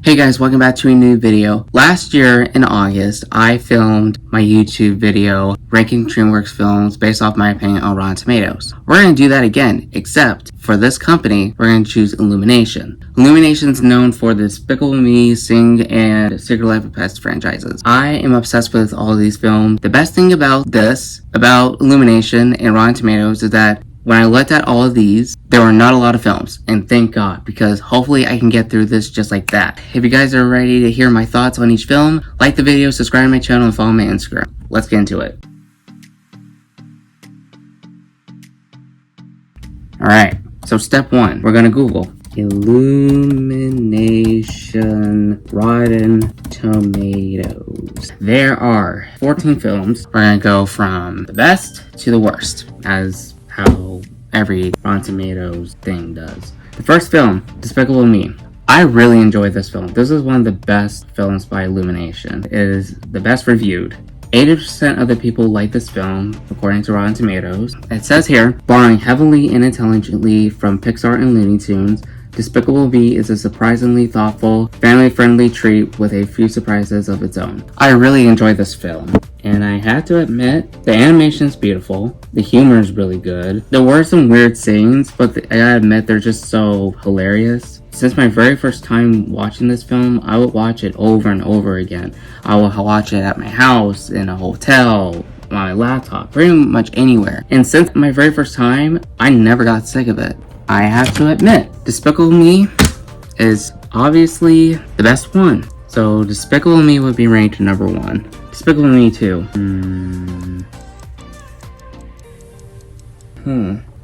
Hey guys, welcome back to a new video. Last year in August, I filmed my YouTube video ranking DreamWorks films based off my opinion on Rotten Tomatoes. We're going to do that again, except for this company, we're going to choose Illumination. Illumination's known for the Despicable Me, Sing, and Secret Life of Pets franchises. I am obsessed with all of these films. The best thing about Illumination and Rotten Tomatoes is that when I looked at all of these, there were not a lot of films, and thank God, because hopefully I can get through this just like that. If you guys are ready to hear my thoughts on each film, like the video, subscribe to my channel, and follow my Instagram. Let's get into it. Alright, so step one, we're gonna Google Illumination Rotten Tomatoes. There are 14 films. We're gonna go from the best to the worst, as how every Rotten Tomatoes thing does. The first film, Despicable Me. I really enjoyed this film. This is one of the best films by Illumination. It is the best reviewed. 80% of the people like this film, according to Rotten Tomatoes. It says here, borrowing heavily and intelligently from Pixar and Looney Tunes, Despicable Me is a surprisingly thoughtful, family-friendly treat with a few surprises of its own. I really enjoyed this film, and I have to admit, the animation is beautiful, the humor is really good. There were some weird scenes, but I gotta admit, they're just so hilarious. Since my very first time watching this film, I would watch it over and over again. I would watch it at my house, in a hotel, on my laptop, pretty much anywhere. And since my very first time, I never got sick of it. I have to admit, Despicable Me is obviously the best one. So Despicable Me would be ranked number 1. Despicable Me 2.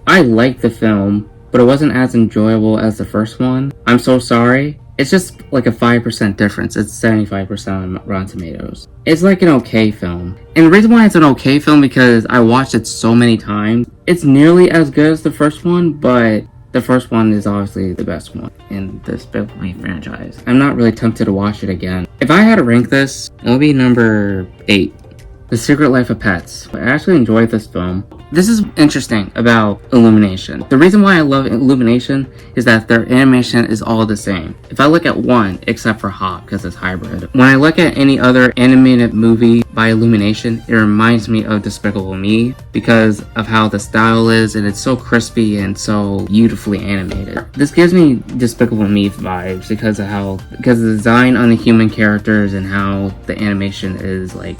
I liked the film, but it wasn't as enjoyable as the first one. I'm so sorry. It's just like a 5% difference. It's 75% on Rotten Tomatoes. It's like an okay film. And the reason why it's an okay film because I watched it so many times. It's nearly as good as the first one, but the first one is obviously the best one in the Despicable Me franchise. I'm not really tempted to watch it again. If I had to rank this, it would be number 8. The Secret Life of Pets. I actually enjoyed this film. This is interesting about Illumination. The reason why I love Illumination is that their animation is all the same. If I look at one, except for Hop, because it's hybrid. When I look at any other animated movie by Illumination, it reminds me of Despicable Me because of how the style is, and it's so crispy and so beautifully animated. This gives me Despicable Me vibes because of the design on the human characters and how the animation is like,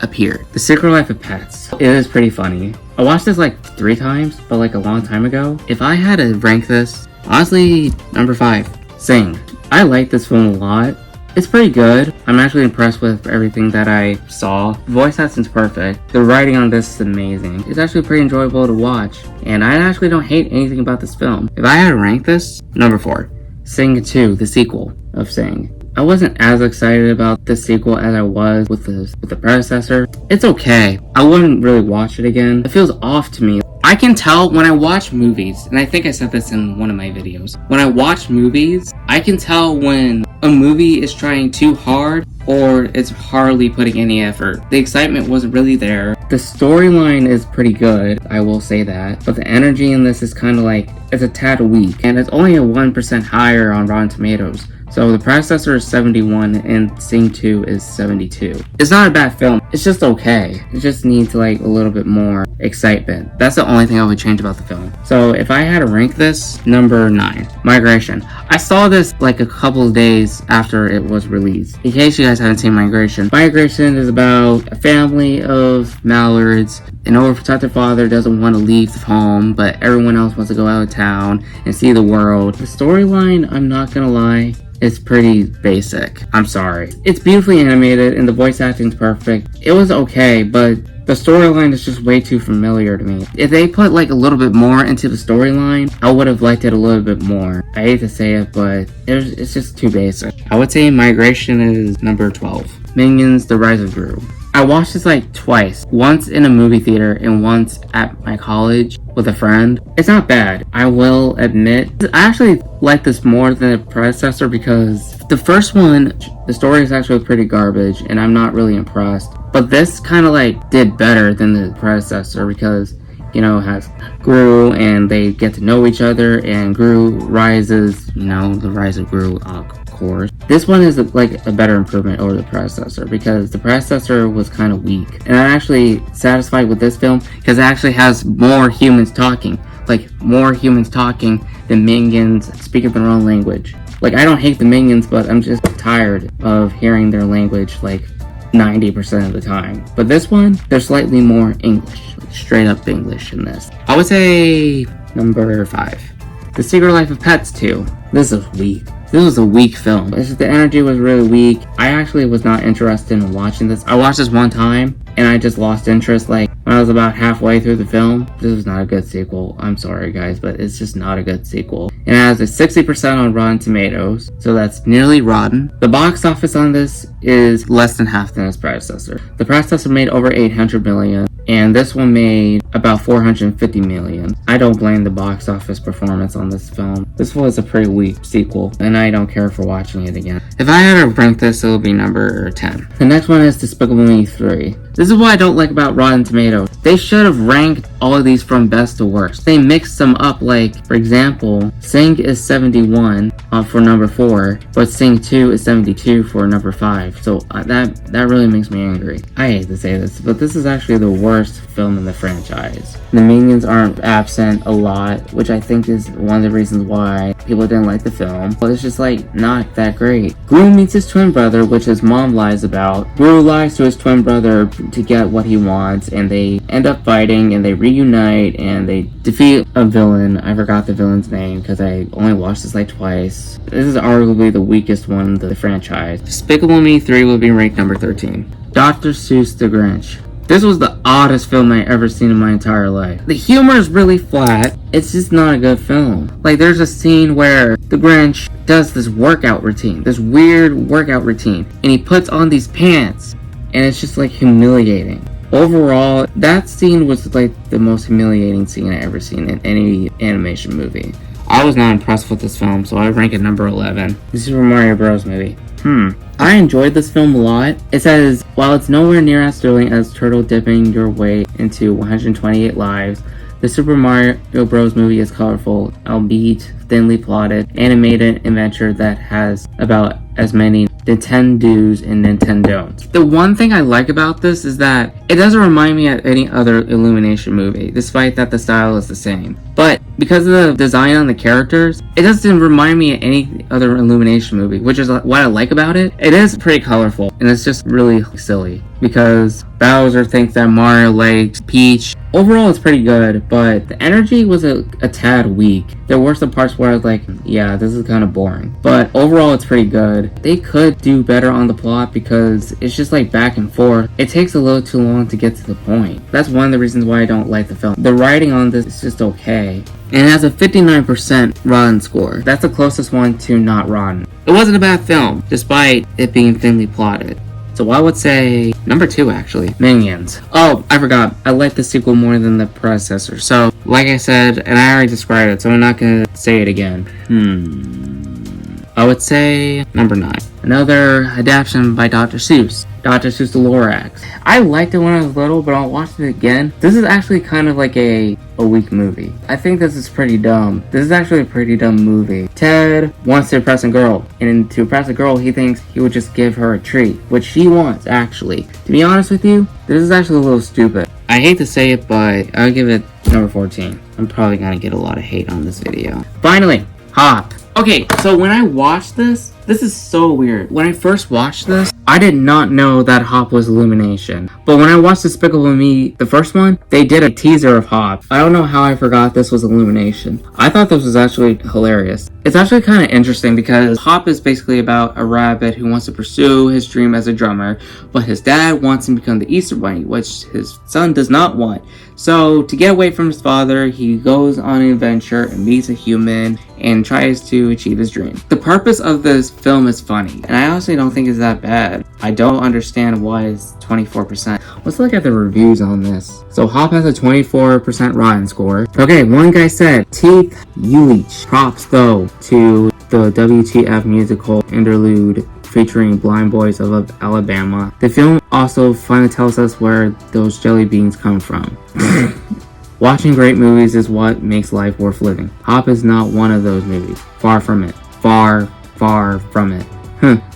appeared. The Secret Life of Pets. It is pretty funny. I watched this like 3 times, but like a long time ago. If I had to rank this, honestly, number 5. Sing. I like this film a lot. It's pretty good. I'm actually impressed with everything that I saw. The voice acting's perfect. The writing on this is amazing. It's actually pretty enjoyable to watch. And I actually don't hate anything about this film. If I had to rank this, number 4. Sing 2, the sequel of Sing. I wasn't as excited about the sequel as I was with the predecessor. It's okay. I wouldn't really watch it again. It feels off to me. I can tell when I watch movies, and I think I said this in one of my videos. When I watch movies, I can tell when a movie is trying too hard or it's hardly putting any effort. The excitement wasn't really there. The storyline is pretty good, I will say that. But the energy in this is kind of like, it's a tad weak. And it's only a 1% higher on Rotten Tomatoes. So the predecessor is 71 and Sing 2 is 72. It's not a bad film. It's just okay. It just needs like a little bit more excitement. That's the only thing I would change about the film. So if I had to rank this, number 9, Migration. I saw this like a couple of days after it was released. In case you guys haven't seen Migration is about a family of mallards. In order to protect their father, doesn't want to leave home, but everyone else wants to go out of town and see the world. The storyline, I'm not gonna lie, it's pretty basic. I'm sorry. It's beautifully animated and the voice acting's perfect. It was okay, but the storyline is just way too familiar to me. If they put like a little bit more into the storyline, I would have liked it a little bit more. I hate to say it, but it's just too basic. I would say Migration is number 12. Minions: The Rise of Gru. I watched this like twice. Once in a movie theater and once at my college with a friend. It's not bad, I will admit. I actually like this more than the predecessor because the first one, the story is actually pretty garbage and I'm not really impressed. But this kind of like did better than the predecessor because, it has Gru and they get to know each other and Gru rises, the rise of Gru course. This one is like a better improvement over the predecessor because the predecessor was kind of weak. And I'm actually satisfied with this film because it actually has more humans talking. Like, more humans talking than minions speaking their own language. Like, I don't hate the minions, but I'm just tired of hearing their language like 90% of the time. But this one, there's slightly more English, like straight up English in this. I would say number 5. The Secret Life of Pets 2. This is weak. This was a weak film. It's just, the energy was really weak. I actually was not interested in watching this. I watched this one time and I just lost interest like when I was about halfway through the film. This was not a good sequel. I'm sorry guys, but it's just not a good sequel. It has a 60% on Rotten Tomatoes, so that's nearly rotten. The box office on this is less than half than its predecessor. The predecessor made over 800 million. And this one made about 450 million. I don't blame the box office performance on this film. This was a pretty weak sequel, and I don't care for watching it again. If I had to rank this, it would be number 10. The next one is Despicable Me 3. This is what I don't like about Rotten Tomatoes. They should have ranked all of these from best to worst. They mixed them up, like, for example, Sing is 71 for number 4, but Sing 2 is 72 for number 5. So that really makes me angry. I hate to say this, but this is actually the worst film in the franchise. The minions aren't absent a lot, which I think is one of the reasons why people didn't like the film, but it's just like not that great. Gru meets his twin brother, which his mom lies about. Gru lies to his twin brother to get what he wants, and they end up fighting and they reunite and they defeat a villain. I forgot the villain's name because I only watched this like twice. This is arguably the weakest one in the franchise. Despicable Me 3 will be ranked number 13. Dr. Seuss the Grinch. This was the oddest film I ever seen in my entire life. The humor is really flat. It's just not a good film. Like, there's a scene where the Grinch does this workout routine, this weird workout routine, and he puts on these pants, and it's just like humiliating. Overall, that scene was like the most humiliating scene I ever seen in any animation movie. I was not impressed with this film, so I rank it number 11. The Super Mario Bros. Movie. I enjoyed this film a lot. It says, while it's nowhere near as thrilling as turtle dipping your way into 128 lives, the Super Mario Bros. Movie is colorful, albeit thinly plotted, animated adventure that has about as many Nintendo's and Nintendo's. The one thing I like about this is that it doesn't remind me of any other Illumination movie, despite that the style is the same. But because of the design on the characters, it doesn't remind me of any other Illumination movie, which is what I like about it. It is pretty colorful, and it's just really silly because Bowser thinks that Mario likes Peach. Overall, it's pretty good, but the energy was a tad weak. There were some parts where I was like, yeah, this is kind of boring. But overall, it's pretty good. They could do better on the plot because it's just like back and forth. It takes a little too long to get to the point. That's one of the reasons why I don't like the film. The writing on this is just okay. And it has a 59% rotten score. That's the closest one to not rotten. It wasn't a bad film, despite it being thinly plotted. So I would say number 2 actually, Minions. Oh, I forgot. I like the sequel more than the predecessor. So, like I said, and I already described it, so I'm not gonna say it again. I would say number 9. Another adaptation by Dr. Seuss. Dr. Seuss the Lorax. I liked it when I was little, but I'll watch it again. This is actually kind of like a weak movie. I think this is pretty dumb. This is actually a pretty dumb movie. Ted wants to impress a girl, and to impress a girl, he thinks he would just give her a treat, which she wants, actually. To be honest with you, this is actually a little stupid. I hate to say it, but I'll give it number 14. I'm probably gonna get a lot of hate on this video. Finally, Hop. Okay, so when I watched this is so weird. When I first watched this, I did not know that Hop was Illumination. But when I watched Despicable Me, the first one, they did a teaser of Hop. I don't know how I forgot this was Illumination. I thought this was actually hilarious. It's actually kind of interesting because Hop is basically about a rabbit who wants to pursue his dream as a drummer, but his dad wants him to become the Easter Bunny, which his son does not want. So to get away from his father, he goes on an adventure and meets a human and tries to achieve his dream. The purpose of this film is funny, and I honestly don't think it's that bad. I don't understand why it's 24%. Let's look at the reviews on this. So Hop has a 24% Rotten score. Okay, one guy said, Teeth Ulich. Props though to the WTF musical interlude featuring Blind Boys of Alabama. The film also finally tells us where those jelly beans come from. Watching great movies is what makes life worth living. Hop is not one of those movies. Far from it. Far far from it.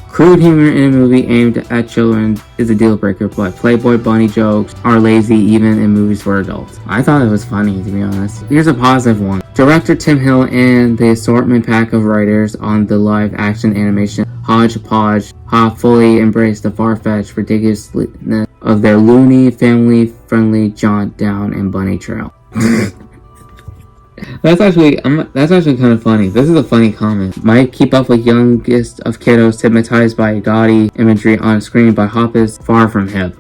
Crude humor in a movie aimed at children is a deal breaker, but Playboy bunny jokes are lazy even in movies for adults. I thought it was funny, to be honest. Here's a positive one. Director Tim Hill and the assortment pack of writers on the live action animation Hodgepodge have fully embraced the far-fetched ridiculousness of their loony, family-friendly jaunt down and bunny trail. That's actually kind of funny. This is a funny comment. Might keep up with youngest of kiddos hypnotized by gaudy imagery on screen, but Hop is far from hip.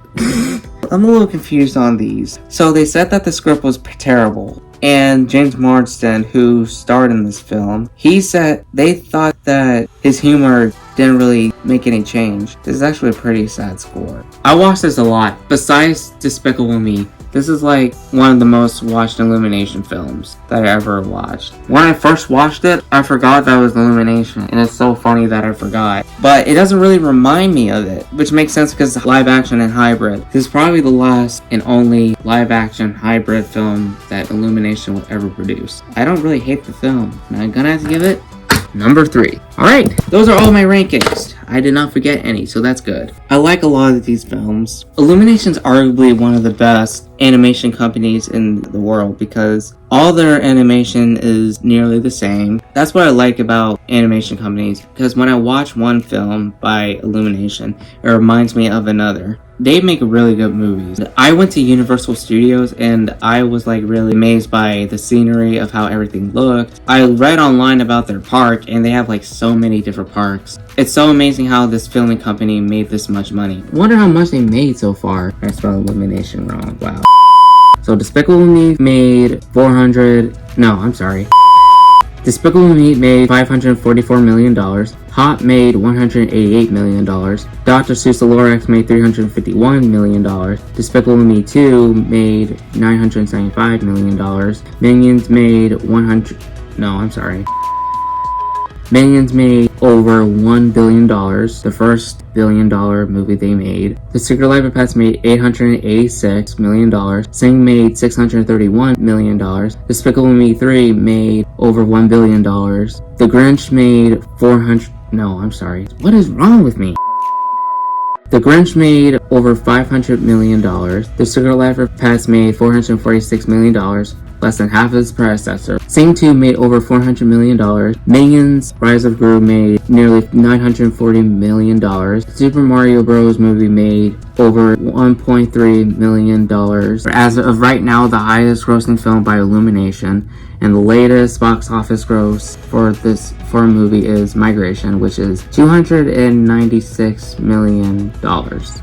I'm a little confused on these. So they said that the script was terrible, and James Marsden, who starred in this film, he said they thought that his humor didn't really make any change. This is actually a pretty sad score. I watched this a lot. Besides Despicable Me, this is like one of the most watched Illumination films that I ever watched. When I first watched it, I forgot that it was Illumination, and it's so funny that I forgot. But it doesn't really remind me of it, which makes sense because it's live action and hybrid. This is probably the last and only live action hybrid film that Illumination will ever produce. I don't really hate the film, and I'm gonna have to give it number 3. Alright, those are all my rankings. I did not forget any, so that's good. I like a lot of these films. Illumination's arguably one of the best animation companies in the world because all their animation is nearly the same. That's what I like about animation companies, because when I watch one film by Illumination, it reminds me of another. They make really good movies. I went to Universal Studios and I was like really amazed by the scenery of how everything looked. I read online about their park and they have like so many different parks. It's so amazing how this filming company made this much money. I wonder how much they made so far. I spelled Illumination wrong. Wow. So Despicable Me made Despicable Me made $544 million. Hop made $188 million. Dr. Seuss the Lorax made $351 million. Despicable Me 2 made $975 million. Minions made over $1 billion, the first $1 billion movie they made. The Secret Life of Pets made $886 million. Sing made $631 million. Despicable Me 3 made over $1 billion. The Grinch made what is wrong with me? The Grinch made over $500 million. The Secret Life of Pets made $446 million. Less than half of its predecessor. Sing 2 made over $400 million. Minions Rise of Gru made nearly $940 million. Super Mario Bros. Movie made over $1.3 million. As of right now, the highest grossing film by Illumination, and the latest box office gross for a movie is Migration, which is $296 million,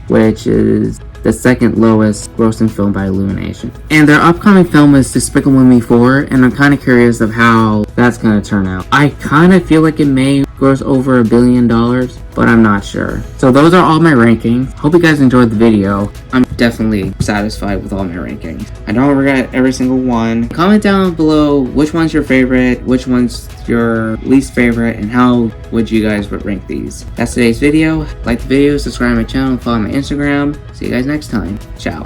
which is the second lowest grossing film by Illumination. And their upcoming film is Despicable Me 4, and I'm kind of curious of how that's going to turn out. I kind of feel like it may gross over $1 billion, but I'm not sure. So those are all my rankings. Hope you guys enjoyed the video. I'm definitely satisfied with all my rankings. I don't regret every single one. Comment down below which one's your favorite, which one's your least favorite, and how would you guys rank these. That's today's video. Like the video, subscribe to my channel, and follow my Instagram. See you guys next time. Ciao.